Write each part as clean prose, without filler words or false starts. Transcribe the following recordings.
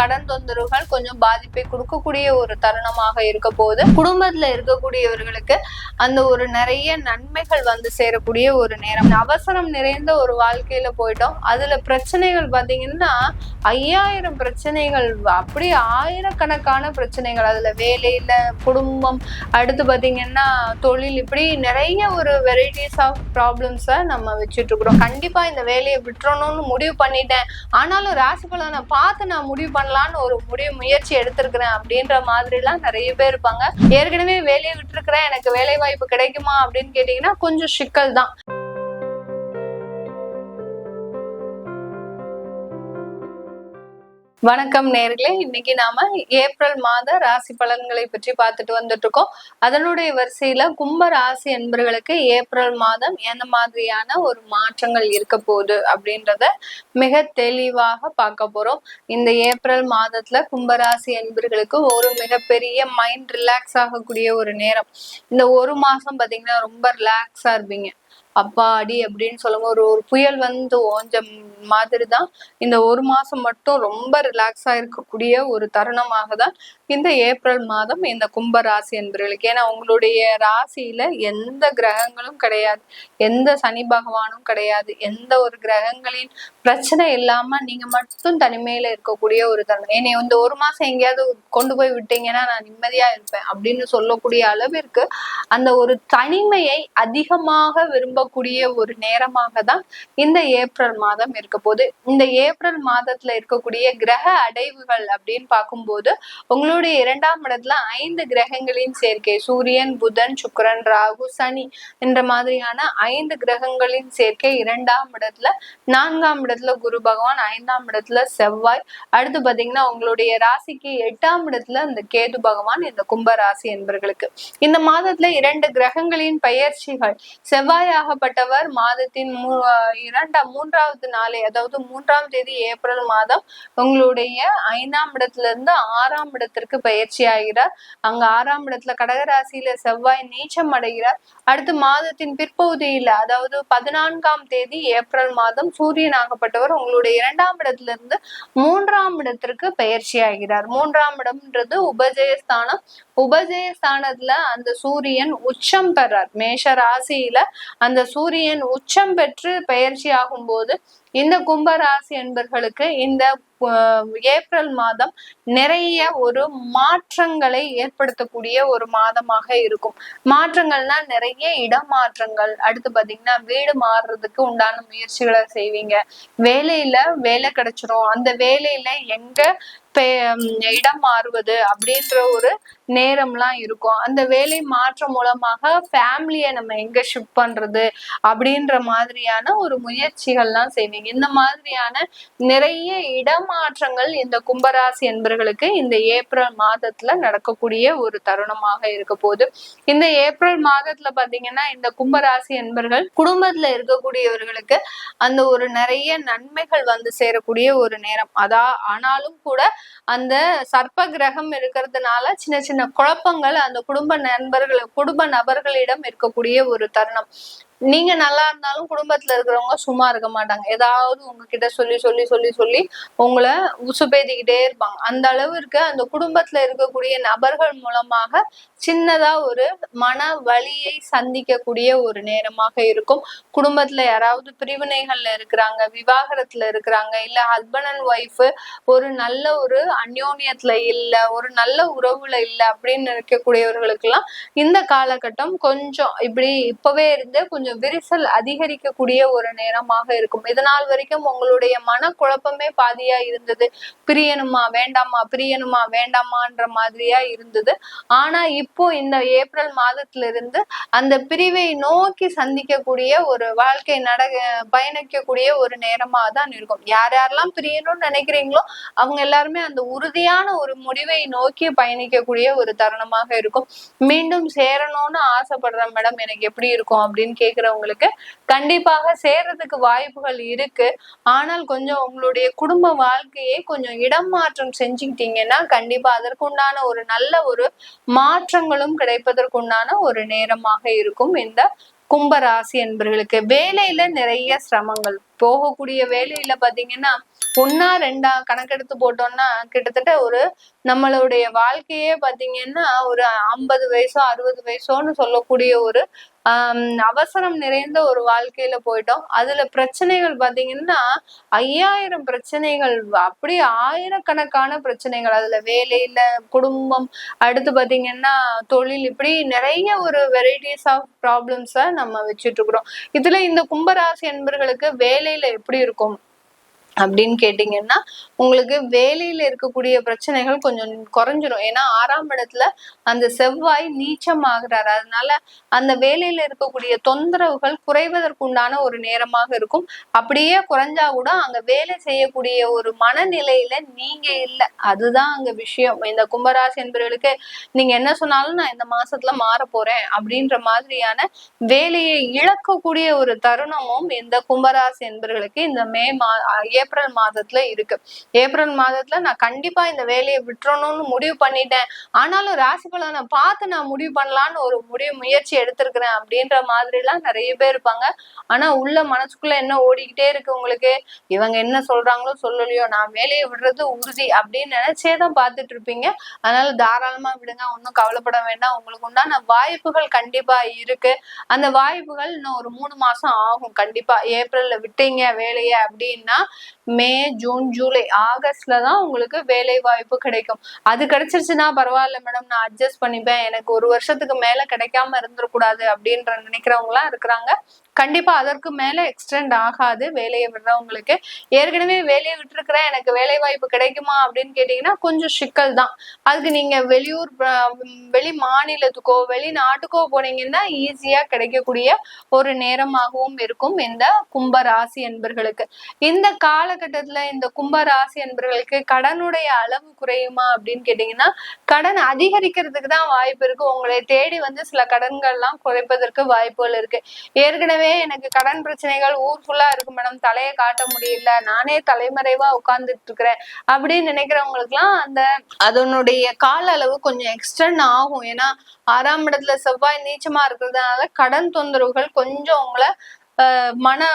கடன் தொந்தரவுகள் கொஞ்சம் பாதிப்பை கொடுக்கக்கூடிய ஒரு தருணமாக இருக்க போது. குடும்பத்துல இருக்கக்கூடியவர்களுக்கு அந்த ஒரு நிறைய நன்மைகள் வந்து சேரக்கூடிய ஒரு நேரம். அவசரம் நிறைந்த ஒரு வாழ்க்கையில போயிட்டோம். அதுல பிரச்சனைகள் பாத்தீங்கன்னா 5000 பிரச்சனைகள், அப்படி ஆயிரக்கணக்கான பிரச்சனைகள். அதுல வேலையில, குடும்பம், அடுத்து பாத்தீங்கன்னா தொழில், இப்படி நிறைய ஒரு வெரைட்டிஸ் ஆஃப் ப்ராப்ளம்ஸை நம்ம வச்சுட்டு இருக்கிறோம். கண்டிப்பா இந்த வேலையை விட்டுறணும்னு முடிவு பண்ணிட்டேன், ஆனாலும் ராசி பலனை பார்த்து நான் முடிவு பண்ணலான்னு ஒரு முயற்சி எடுத்திருக்கிறேன் அப்படின்ற மாதிரி எல்லாம் நிறைய பேர் இருப்பாங்க. ஏற்கனவே வேலையை விட்டுருக்கிறேன், எனக்கு வேலை வாய்ப்பு கிடைக்குமா அப்படின்னு கேட்டீங்கன்னா கொஞ்சம் சிக்கல் தான். வணக்கம் நேர்களே, இன்னைக்கு நாம ஏப்ரல் மாத ராசி பலன்களை பற்றி பார்த்துட்டு வந்துட்டு இருக்கோம். அதனுடைய வரிசையில கும்ப ராசி என்பவர்களுக்கு ஏப்ரல் மாதம் எந்த மாதிரியான ஒரு மாற்றங்கள் இருக்க போகுது அப்படின்றத மிக தெளிவாக பார்க்க போறோம். இந்த ஏப்ரல் மாதத்துல கும்பராசி என்பவர்களுக்கு ஒரு மிகப்பெரிய மைண்ட் ரிலாக்ஸ் ஆகக்கூடிய ஒரு நேரம். இந்த ஒரு மாசம் பாத்தீங்கன்னா ரொம்ப ரிலாக்ஸா இருப்பீங்க. அப்பாடி அப்படின்னு சொல்லும்போது ஒரு புயல் வந்து ஓஞ்ச மாதிரிதான் இந்த ஒரு மாசம் மட்டும் ரொம்ப ரிலாக்ஸா இருக்கக்கூடிய ஒரு தருணமாக தான் இந்த ஏப்ரல் மாதம் இந்த கும்ப ராசி என்பவர்களுக்கு. ஏன்னா உங்களுடைய ராசியில எந்த கிரகங்களும் கிடையாது, எந்த சனி பகவானும் கிடையாது, எந்த ஒரு கிரகங்களின் பிரச்சனை இல்லாம நீங்க மட்டும் தனிமையில இருக்கக்கூடிய ஒரு தருணம். என்னை இந்த ஒரு மாசம் எங்கேயாவது கொண்டு போய் விட்டீங்கன்னா நான் நிம்மதியா இருப்பேன் அப்படின்னு சொல்லக்கூடிய அளவிற்கு அந்த ஒரு தனிமையை அதிகமாக விரும்பக்கூடிய ஒரு நேரமாக தான் இந்த ஏப்ரல் மாதம் இருக்க போது. இந்த ஏப்ரல் மாதத்துல இருக்கக்கூடிய கிரக அடைவுகள் அப்படின்னு பார்க்கும்போது உங்களுடைய 2ஆம் இடத்துல 5 கிரகங்களின் சேர்க்கை, சூரியன், புதன், சுக்கிரன், ராகு, சனி என்ற மாதிரியான 5 கிரகங்களின் சேர்க்கை 2ஆம் இடத்துல, 4ஆம் இடத்துல குரு பகவான், 5ஆம் இடத்துல செவ்வாய், அடுத்து பாத்தீங்கன்னா உங்களுடைய ராசிக்கு 8ஆம் இடத்துல இந்த கேது பகவான் இந்த கும்ப ராசி என்பவர்களுக்கு. இந்த மாதத்துல 2 கிரகங்களின் பெயர்ச்சிகள். செவ்வாய் ஆகப்பட்டவர் மாதத்தின் 3வது நாளே, அதாவது 3ஆம் தேதி ஏப்ரல் மாதம் உங்களுடைய 5ஆம் இடத்துல இருந்து 6ஆம் இடத்திற்கு பயிற்சி ஆகிறார். அங்க 6ஆம் இடத்துல கடகராசியில செவ்வாய் நீச்சம் அடைகிறார். அடுத்து மாதத்தின் பிற்பகுதியில, அதாவது 14ஆம் தேதி ஏப்ரல் மாதம் சூரியன் ஆகப்பட்டவர் உங்களுடைய 2ஆம் இடத்துல இருந்து 3ஆம் இடத்திற்கு பயிற்சி ஆகிறார். 3ஆம் இடம்ன்றது உபஜயஸ்தானம். உபஜயஸ்தானத்துல அந்த சூரியன் உச்சம் பெறார். மேஷ ராசியில அந்த சூரியன் உச்சம் பெற்று பயிற்சி ஆகும் போது இந்த கும்பராசி என்பர்களுக்கு இந்த ஏப்ரல் மாதம் நிறைய ஒரு மாற்றங்களை ஏற்படுத்தக்கூடிய ஒரு மாதமாக இருக்கும். மாற்றங்கள்னா நிறைய இடமாற்றங்கள். அடுத்து பாத்தீங்கன்னா வீடு மாறுறதுக்கு உண்டான முயற்சிகளை செய்வீங்க. வேலையில வேலை கிடைச்சிரும், அந்த வேலையில எங்க இடம் மாறுவது அப்படின்ற ஒரு நேரம்லாம் இருக்கும். அந்த வேலை மாற்றம் மூலமாக ஃபேமிலியை நம்ம எங்க ஷிஃப்ட் பண்றது அப்படின்ற மாதிரியான ஒரு முயற்சிகள்லாம் செய்வீங்க. இந்த மாதிரியான நிறைய இடமாற்றங்கள் இந்த கும்பராசி என்பவர்களுக்கு இந்த ஏப்ரல் மாதத்துல நடக்கக்கூடிய ஒரு தருணமாக இருக்க போது. இந்த ஏப்ரல் மாதத்துல பாத்தீங்கன்னா இந்த கும்பராசி என்பவர்கள் குடும்பத்துல இருக்கக்கூடியவர்களுக்கு அந்த ஒரு நிறைய நன்மைகள் வந்து சேரக்கூடிய ஒரு நேரம். ஆனாலும் கூட அந்த சர்ப்ப கிரகம் இருக்கிறதுனால சின்ன சின்ன குழப்பங்கள் அந்த குடும்ப நபர்களிடம் இருக்கக்கூடிய ஒரு தருணம். நீங்க நல்லா இருந்தாலும் குடும்பத்துல இருக்கிறவங்க சும்மா இருக்க மாட்டாங்க. ஏதாவது உங்ககிட்ட சொல்லி உங்களை உசுப்பேத்திக்கிட்டே இருப்பாங்க. அந்த அளவிற்கு அந்த குடும்பத்துல இருக்கக்கூடிய நபர்கள் மூலமாக சின்னதா ஒரு மன வலியை சந்திக்கக்கூடிய ஒரு நேரமாக இருக்கும். குடும்பத்துல யாராவது பிரிவினைகள்ல இருக்கிறாங்க, விவாகரத்துல இருக்கிறாங்க, இல்ல ஹஸ்பண்ட் அண்ட் ஒய்ஃப் ஒரு நல்ல ஒரு அந்யோன்யத்துல இல்ல, ஒரு நல்ல உறவுல இல்ல அப்படின்னு இருக்கக்கூடியவர்களுக்கு எல்லாம் இந்த காலகட்டம் கொஞ்சம் இப்பவே இருந்து கொஞ்சம் விரிசல் அதிகரிக்கக்கூடிய ஒரு நேரமாக இருக்கும். இதனால் வரைக்கும் உங்களுடைய மனக்குழப்பமே பாதியா இருந்தது. பிரியணுமா வேண்டாமா, பிரியணுமா வேண்டாமான்ற மாதிரியா இருந்தது. ஆனா இப்போ இந்த ஏப்ரல் மாதத்துல இருந்து அந்த பிரிவை நோக்கி சந்திக்கக்கூடிய ஒரு வாழ்க்கை பயணிக்கக்கூடிய ஒரு நேரமா தான் இருக்கும். யாரெல்லாம் பிரியணும்னு நினைக்கிறீங்களோ அவங்க எல்லாருமே அந்த உறுதியான ஒரு முடிவை நோக்கி பயணிக்கக்கூடிய ஒரு தருணமாக இருக்கும். மீண்டும் சேரணும்னு ஆசைப்படுறேன் மேடம், எனக்கு எப்படி இருக்கும் அப்படின்னு கேக்குறவங்களுக்கு கண்டிப்பாக சேர்றதுக்கு வாய்ப்புகள் இருக்கு. ஆனால் கொஞ்சம் உங்களுடைய குடும்ப வாழ்க்கையை கொஞ்சம் இடம் மாற்றம் செஞ்சுக்கிட்டீங்கன்னா கண்டிப்பா அதற்குண்டான ஒரு நல்ல ஒரு மாற்றங்களும் கிடைப்பதற்குண்டான ஒரு நேரமாக இருக்கும் இந்த கும்பராசி என்பவர்களுக்கு. வேலையில நிறைய சிரமங்கள், போகக்கூடிய வேலையில பாத்தீங்கன்னா ஒன்னா ரெண்டா கணக்கெடுத்து போட்டோம்னா கிட்டத்தட்ட ஒரு நம்மளுடைய வாழ்க்கையே பாத்தீங்கன்னா ஒரு 50 வயசோ 60 வயசோன்னு சொல்லக்கூடிய ஒரு அவசரம் நிறைந்த ஒரு வாழ்க்கையில போயிட்டோம். அதுல பிரச்சனைகள் பாத்தீங்கன்னா 5000 பிரச்சனைகள், அப்படி ஆயிரக்கணக்கான பிரச்சனைகள். அதுல வேலையில, குடும்பம், அடுத்து பாத்தீங்கன்னா தொழில், இப்படி நிறைய ஒரு வெரைட்டிஸ் ஆஃப் ப்ராப்ளம்ஸ நம்ம வச்சுட்டு இருக்கிறோம். இதுல இந்த கும்பராசி என்பர்களுக்கு வேலையில எப்படி இருக்கும் அப்படின்னு கேட்டீங்கன்னா, உங்களுக்கு வேலையில இருக்கக்கூடிய பிரச்சனைகள் கொஞ்சம் குறைஞ்சிரும். ஏன்னா 6ஆம் இடத்துல அந்த செவ்வாய் நீச்சம் ஆகுறாரு. அதனால அந்த வேலையில இருக்கக்கூடிய தொந்தரவுகள் குறைவதற்குண்டான ஒரு நேரமாக இருக்கும். அப்படியே குறைஞ்சா கூட அங்க வேலை செய்யக்கூடிய ஒரு மனநிலையில நீங்க இல்ல. அதுதான் அங்க விஷயம். இந்த கும்பராசி என்பவர்களுக்கு நீங்க என்ன சொன்னாலும் நான் இந்த மாசத்துல மாற போறேன் அப்படின்ற மாதிரியான வேலையை இழக்கக்கூடிய ஒரு தருணமும் இந்த கும்பராசி என்பவர்களுக்கு இந்த ஏப்ரல் மாதத்துல இருக்கு. ஏப்ரல் மாதத்துல நான் கண்டிப்பா இந்த வேலையை விட்டுறணும்னு முடிவு பண்ணிட்டேன், ஆனாலும் ராசி பலனை பார்த்து நான் முடிவு பண்ணலான்னு ஒரு முயற்சி எடுத்திருக்கிறேன் அப்படின்ற மாதிரி எல்லாம் நிறைய பேர் இருப்பாங்க. ஆனா உள்ள மனசுக்குள்ள என்ன ஓடிக்கிட்டே இருக்கு உங்களுக்கு, இவங்க என்ன சொல்றாங்களோ சொல்லலையோ நான் வேலையை விடுறது உறுதி அப்படின்னு நினைச்சேதான் பார்த்துட்டு இருப்பீங்க. அதனால தாராளமா விடுங்க, ஒன்னும் கவலைப்பட வேண்டாம். உங்களுக்கு உண்டான வாய்ப்புகள் கண்டிப்பா இருக்கு. அந்த வாய்ப்புகள் இன்னும் ஒரு 3 மாசம் ஆகும். கண்டிப்பா ஏப்ரல்ல விட்டீங்க வேலைய அப்படின்னா மே, ஜூன், ஜூலை, ஆகஸ்ட்ல தான் உங்களுக்கு வேலை வாய்ப்பு கிடைக்கும். அது கிடைச்சிருச்சுன்னா பரவாயில்ல மேடம், நான் அட்ஜஸ்ட் பண்ணிப்பேன், எனக்கு ஒரு வருஷத்துக்கு மேல கிடைக்காம இருந்துடக்கூடாது அப்படின்ற நினைக்கிறவங்க எல்லாம் இருக்கிறாங்க. கண்டிப்பா அதற்கு மேல எக்ஸ்டெண்ட் ஆகாது வேலையை விடுறவங்களுக்கு. ஏற்கனவே வேலையை விட்டுருக்கிறேன், எனக்கு வேலை வாய்ப்பு கிடைக்குமா அப்படின்னு கேட்டீங்கன்னா கொஞ்சம் சிக்கல் தான். அதுக்கு நீங்க வெளியூர், வெளி மாநிலத்துக்கோ வெளிநாட்டுக்கோ போனீங்கன்னா ஈஸியா கிடைக்கக்கூடிய ஒரு நேரமாகவும் இருக்கும் இந்த கும்ப ராசி என்பர்களுக்கு. இந்த காலகட்டத்துல இந்த கும்ப ராசி என்பர்களுக்கு கடனுடைய அளவு குறையுமா அப்படின்னு கேட்டீங்கன்னா கடன் அதிகரிக்கிறதுக்கு தான் வாய்ப்பு இருக்கு. உங்களை தேடி வந்து சில கடன்கள் எல்லாம் குறைப்பதற்கு வாய்ப்புகள் இருக்கு. ஏற்கனவே எனக்கு கடன் பிரச்சனைகள் ஊர் ஃபுல்லா இருக்கு மேடம், தலையை காட்ட முடியல, நானே தலைமறைவா உட்கார்ந்துட்டு இருக்கிறேன் அப்படின்னு நினைக்கிறவங்களுக்கு எல்லாம் அதனுடைய கால அளவு கொஞ்சம் எக்ஸ்டெண்ட் ஆகும். ஏன்னா 6ஆம் இடத்துல செவ்வாய் நீச்சமா இருக்கிறதுனால கடன் தொந்தரவுகள் கொஞ்சம் உங்களை மன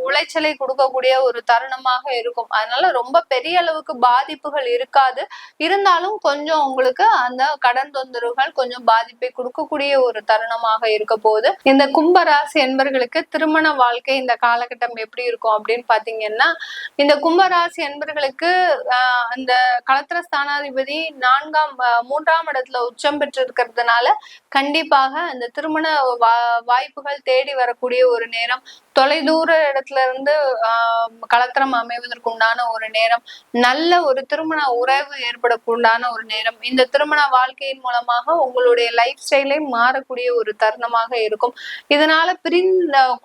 உளைச்சலை கொடுக்கக்கூடிய ஒரு தருணமாக இருக்கும். அதனால ரொம்ப பெரிய அளவுக்கு பாதிப்புகள் இருக்காது. இருந்தாலும் கொஞ்சம் உங்களுக்கு அந்த கடன் தொந்தரவுகள் கொஞ்சம் பாதிப்பை கொடுக்கக்கூடிய ஒரு தருணமாக இருக்க போகுது. இந்த கும்பராசி என்பர்களுக்கு திருமண வாழ்க்கை இந்த காலகட்டம் எப்படி இருக்கும் அப்படின்னு பாத்தீங்கன்னா, இந்த கும்பராசி என்பர்களுக்கு அந்த களத்திர ஸ்தானாதிபதி 3ஆம் இடத்துல உச்சம் பெற்று இருக்கிறதுனால கண்டிப்பாக அந்த திருமண வாய்ப்புகள் தேடி வரக்கூடிய ஒரு நேரம், தொலைதூர இடத்துல இருந்து களத்திரம் அமைவதற்கு உண்டான ஒரு நேரம், நல்ல ஒரு திருமண உறவு ஏற்படக்கூடான ஒரு நேரம், இந்த திருமண வாழ்க்கையின் மூலமாக உங்களுடைய லைஃப் ஸ்டைலே மாறக்கூடிய ஒரு தருணமாக இருக்கும். இதனால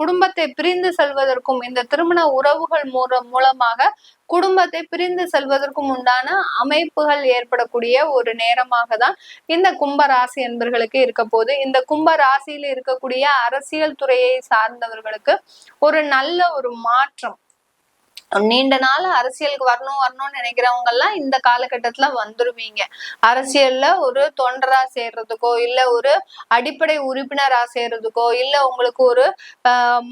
குடும்பத்தை பிரிந்து செல்வதற்கும் இந்த திருமண உறவுகள் மூலமாக குடும்பத்தை பிரிந்து செல்வதற்கும் உண்டான அமைப்புகள் ஏற்படக்கூடிய ஒரு நேரமாக தான் இந்த கும்ப ராசி என்பர்களுக்கு இருக்க போது. இந்த கும்ப ராசியில இருக்கக்கூடிய அரசியல் துறையை சார்ந்தவர்களுக்கு ஒரு நல்ல ஒரு மாற்றம், நீண்ட நாள் அரசியலுக்கு வரணும்னு நினைக்கிறவங்க எல்லாம் இந்த காலகட்டத்துல வந்துருவீங்க. அரசியல்ல ஒரு தொண்டரா சேர்றதுக்கோ, இல்ல ஒரு அடிப்படை உறுப்பினரா சேர்றதுக்கோ, இல்ல உங்களுக்கு ஒரு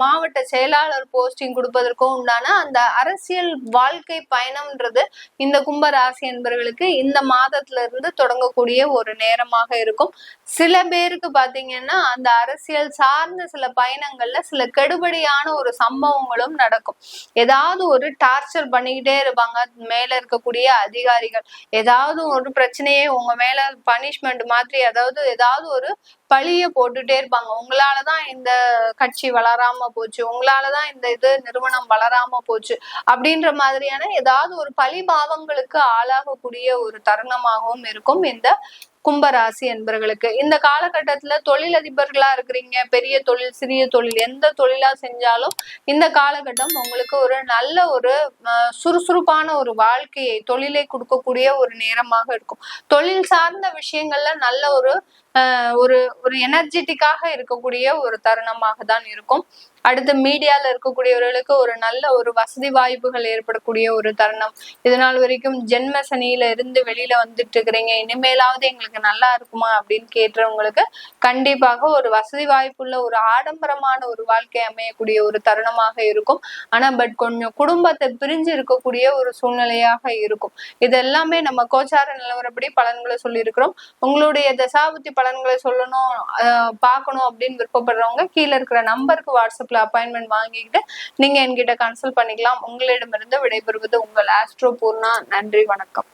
மாவட்ட செயலாளர் போஸ்டிங் கொடுப்பதற்கோ உண்டான அந்த அரசியல் வாழ்க்கை பயணம்ன்றது இந்த கும்ப ராசி என்பவர்களுக்கு இந்த மாதத்துல இருந்து தொடங்கக்கூடிய ஒரு நேரமாக இருக்கும். சில பேருக்கு பாத்தீங்கன்னா அந்த அரசியல் சார்ந்த சில பயணங்கள்ல சில கெடுபடியான ஒரு சம்பவங்களும் நடக்கும். ஏதாவது ஒரு டார்ச்சர் பண்ணிக்கிட்டே இருப்பாங்க மேல இருக்கக்கூடிய அதிகாரிகள். ஏதாவது ஒரு பிரச்சனையே உங்க மேல பனிஷ்மெண்ட் மாதிரி, ஏதாவது ஒரு பழிய போட்டுட்டே இருப்பாங்க. உங்களாலதான் இந்த கட்சி வளராம போச்சு, உங்களாலதான் இந்த நிறுவனம் வளராம போச்சு அப்படின்ற மாதிரியான ஏதாவது ஒரு பழி பாவங்களுக்கு ஆளாகக்கூடிய ஒரு தருணமாகவும் இருக்கும் இந்த கும்பராசி என்பவர்களுக்கு. இந்த காலகட்டத்துல தொழிலதிபர்களா இருக்கிறீங்க, பெரிய தொழில் சிறிய தொழில் எந்த தொழிலா செஞ்சாலும் இந்த காலகட்டம் உங்களுக்கு ஒரு நல்ல ஒரு சுறுசுறுப்பான ஒரு வாழ்க்கையை தொழிலை கொடுக்கக்கூடிய ஒரு நேரமாக இருக்கும். தொழில் சார்ந்த விஷயங்கள்ல நல்ல ஒரு ஒரு ஒரு எனர்ஜெட்டிக்காக இருக்கக்கூடிய ஒரு தருணமாக தான் இருக்கும். அடுத்து மீடியால இருக்கக்கூடியவர்களுக்கு ஒரு நல்ல ஒரு வசதி வாய்ப்புகள் ஏற்படக்கூடிய ஒரு தருணம். இதனால் வரைக்கும் ஜென்ம சனியில இருந்து வெளியில வந்துட்டு இருக்கிறீங்க, இனிமேலாவது எங்களுக்கு நல்லா இருக்குமா அப்படின்னு கேட்டவங்களுக்கு கண்டிப்பாக ஒரு வசதி வாய்ப்புள்ள ஒரு ஆடம்பரமான ஒரு வாழ்க்கை அமையக்கூடிய ஒரு தருணமாக இருக்கும். ஆனா கொஞ்சம் குடும்பத்தை பிரிஞ்சு இருக்கக்கூடிய ஒரு சூழ்நிலையாக இருக்கும். இது எல்லாமே நம்ம கோச்சார நிலவரப்படி பலன்களை சொல்லியிருக்கிறோம். உங்களுடைய தசாபுத்தி பலன்களை சொல்லணும் பார்க்கணும் அப்படின்னு விருப்பப்படுறவங்க கீழே இருக்கிற நம்பருக்கு வாட்ஸ்அப்ல அப்பாயின்மெண்ட் வாங்கிக்கிட்டு நீங்க என்கிட்ட கன்சல்ட் பண்ணிக்கலாம். உங்களிடமிருந்து விடைபெறுவது உங்கள் ஆஸ்ட்ரோ பூர்ணா. நன்றி, வணக்கம்.